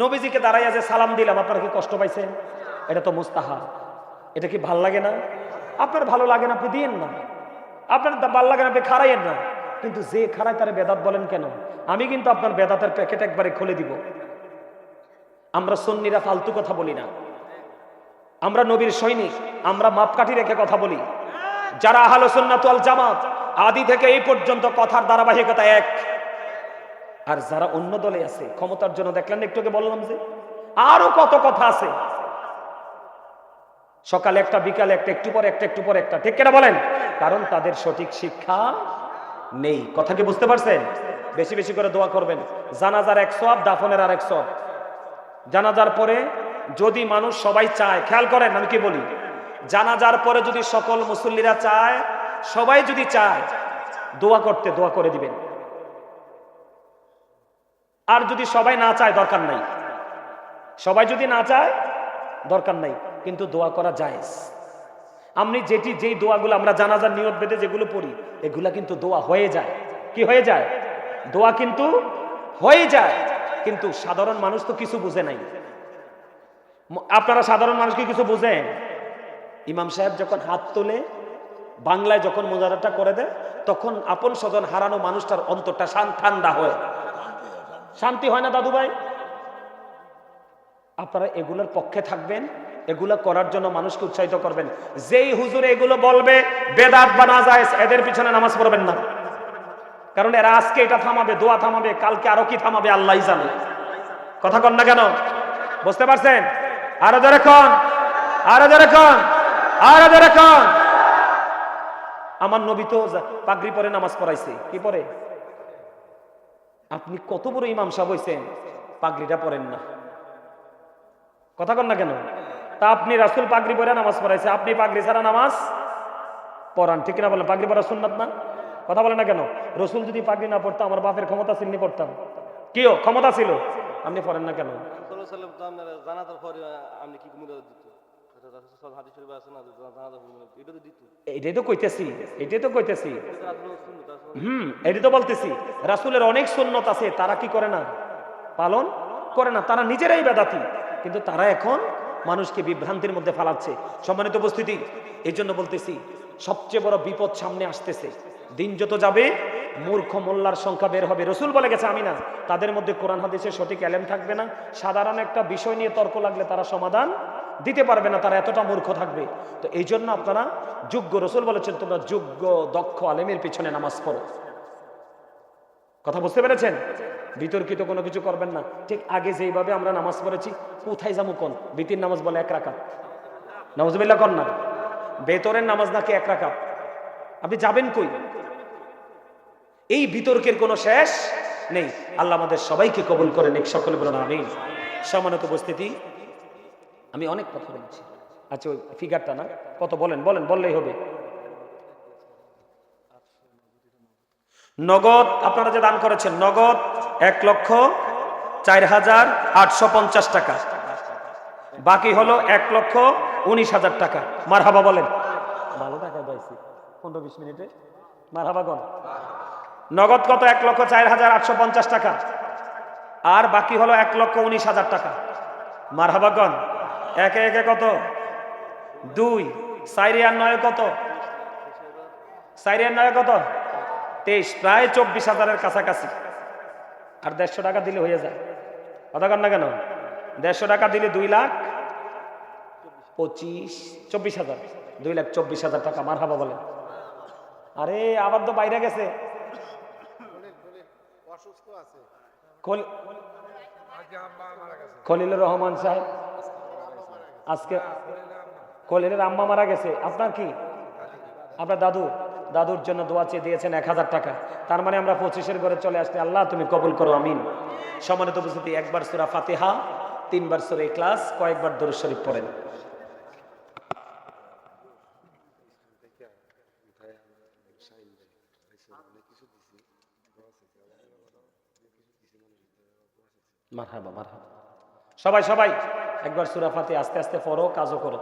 নবীজিকে দাঁড়াইয়া যে সালাম দিলাম, আপনারা কি কষ্ট পাইছেন? এটা তো মুস্তাহাব। এটা কি ভাল লাগে না? আপনার ভালো লাগে না, আপনি দিয়েন না। আপনার ভাল লাগে না, আপনি খারাইয়েন না। কিন্তু যে খারায় তারা বেদাত বলেন কেন? আমি কিন্তু আপনার বেদাতের প্যাকেট একবারে খুলে দিব। আমরা সুন্নিরা ফালতু কথা বলি না, আমরা নবীর সৈনিক, আমরা মাপকাঠি রেখে কথা বলি। যারা আহলে সুন্নাত ওয়াল জামাত আদি থেকে এই পর্যন্ত কথার ধারাবাহিকতা এক। আর যারা অন্য দলে আছে ক্ষমতার জন্য, দেখলেন একটু আগে বললাম যে আরো কত কথা আছে, সকালে একটা, বিকালে একটা, একটু পরে একটা, একটু পরে একটা, ঠিক কিনা বলেন? কারণ তাদের সঠিক শিক্ষা নেই। কথা কি বুঝতে পারছেন? বেশি বেশি করে দোয়া করবেন। জানাজার 1 সওয়াব, দাফনের আর 1 সওয়াব। জানাজার পরে যদি মানুষ সবাই চায়, খেয়াল করেন আমি কি বলি, জানাজার পরে যদি সকল মুসল্লিরা চায়, সবাই যদি চায় দোয়া করতে, দোয়া করে দিবেন। আর যদি সবাই না চায়, দরকার নাই। সবাই যদি না চায়, দরকার নাই, কিন্তু দোয়া করা জায়েজ। আমি যেই দোয়াগুলো আমরা জানাজার নিয়ত বেঁধে যেগুলো পড়ি, এগুলা কিন্তু দোয়া হয়ে যায়। কি হয়ে যায়? দোয়া কিন্তু হয়ে যায়। কিন্তু সাধারণ মানুষ তো কিছু বুঝে নাই। আপনারা সাধারণ মানুষ কি কিছু বুঝেন? ইমাম সাহেব যখন হাত তোলে, বাংলায় যখন মোজারাটা করে দেয়, তখন আপন স্বজন হারানো মানুষটার অন্তরটা ঠান্ডা হয়। শান্তি হয় না দাদু ভাই? আপনারা এগুলোর পক্ষে থাকবেন, এগুলো করার জন্য মানুষকে উৎসাহিত করবেন। যেই হুজুর এগুলো বলবে বেদাত বা নাজায়েজ, এদের পিছনে নামাজ পড়বেন না। কারণ এরা আজকে এটা থামাবে, দোয়া থামাবে, কালকে আরো কি থামাবে আল্লাহই জানে। কথা কন না কেন? বুঝতে পারছেন? আরো জোরে কন, আরো জোরে কন, আরো জোরে কন। আমার নবী তো পাগড়ি পরে নামাজ পড়াইছে। কি পরে? আপনি কত বড় ইমাম সাহেব হইছেন, পাগড়িটা পরেন না। কথা কন না কেন? তা আপনি রাসূল পাগড়ি পরে নামাজ পড়াইছে, আপনি পাগড়ি ছাড়া নামাজ পড়ান, ঠিক না বলেন? পাগড়ি পরা সুন্নাত না? কথা বলেন না কেন? রসুল যদি পাগড়ি না পড়তো, আমার বাপের ক্ষমতা ছিল, নি পড়তাম। কিও ক্ষমতা ছিল, আপনি পড়েন না কেন? এটাই তো কইতেছি, এটাই তো কইতেছি। এটাই তো বলতেছি, রাসূলের অনেক সুন্নত আছে, তারা কি করে না? পালন করে না। তারা নিজেরাই বেদাতি, কিন্তু তারা এখন মানুষকে বিভ্রান্তির মধ্যে ফালাচ্ছে। সম্মানিত উপস্থিতি, এই জন্য বলতেছি, সবচেয়ে বড় বিপদ সামনে আসতেছে। দিন যত যাবে মূর্খ মোল্লার সংখ্যা বের হবে। রসুল বলে গেছে, আমি না। তাদের মধ্যে কোরআন হাদিসের সঠিক এলেম থাকবে না। সাধারণ একটা বিষয় নিয়ে তর্ক লাগলে তারা সমাধান দিতে পারবে না, তারা এতটা মূর্খ থাকবে। তো এই জন্য আপনারা যোগ্য, রসুল বলেছেন তোমরা যোগ্য দক্ষ আলেমের পিছনে নামাজ পড়ো। কথা বুঝতে পেরেছেন? বিতর্কিত কোনো কিছু করবেন না। ঠিক আগে যেইভাবে আমরা নামাজ পড়েছি, কোথায় যাবো কোন বিতির নামাজ বলে 1 রাকাত, নাউজুবিল্লাহ কর না। বেতরের নামাজ নাকি 1 রাকাত, আপনি যাবেন কই? এই বিতর্কের কোনো শেষ নেই। আল্লাহ আমাদের সবাইকে কবুল করে নিক, সকলে বলুন আমিন। সম্মানিত উপস্থিতি, আমি অনেক কথা বলছি। আচ্ছা, ওই ফিগারটা না কত বলেন, বলেন, বললেই হবে। নগদ আপনারা যে দান করেছেন, নগদ 1,04,850 টাকা, বাকি হলো 1,19,000 টাকা। মারহাবা বলেন। ভালো টাকা পাইছি 15-20 মিনিটে। মারহাবা গণ। নগদ কত? 1,04,850 টাকা, আর বাকি হলো 1,19,000 টাকা। মারহাবা গণ। একে একে কত? 2 4 আর 9 কত? 4 আর 9 কত? 23, প্রায় 24,000-এর কাছাকাছি। আর 150 টাকা দিলে হয়ে যায়। কথা কন না কেন? 150 টাকা দিলে 2,25,000, 2,24,000 টাকা। মারহাবা বলেন। আরে আবার তো বাইরে গেছে। খলিলুর রহমান সাহেব আজকে, খলিলের আম্মা মারা গেছে। আপনার কি? আপনার দাদুর জন্য দোয়া চেয়ে দিয়েছেন 1,000 টাকা। তার মানে আমরা 25-এর ঘরে চলে আসছি। আল্লাহ তুমি কবুল করো, আমিন। সম্মানিত উপস্থিতি, একবার সূরা ফাতিহা, 3 বার সূরা ইখলাস, কয়েকবার দরুদ শরীফ পড়েন। মারহাবা, মারহাবা। সবাই একবার সূরা ফাতিহা আস্তে আস্তে পড়ো, কাজও করো।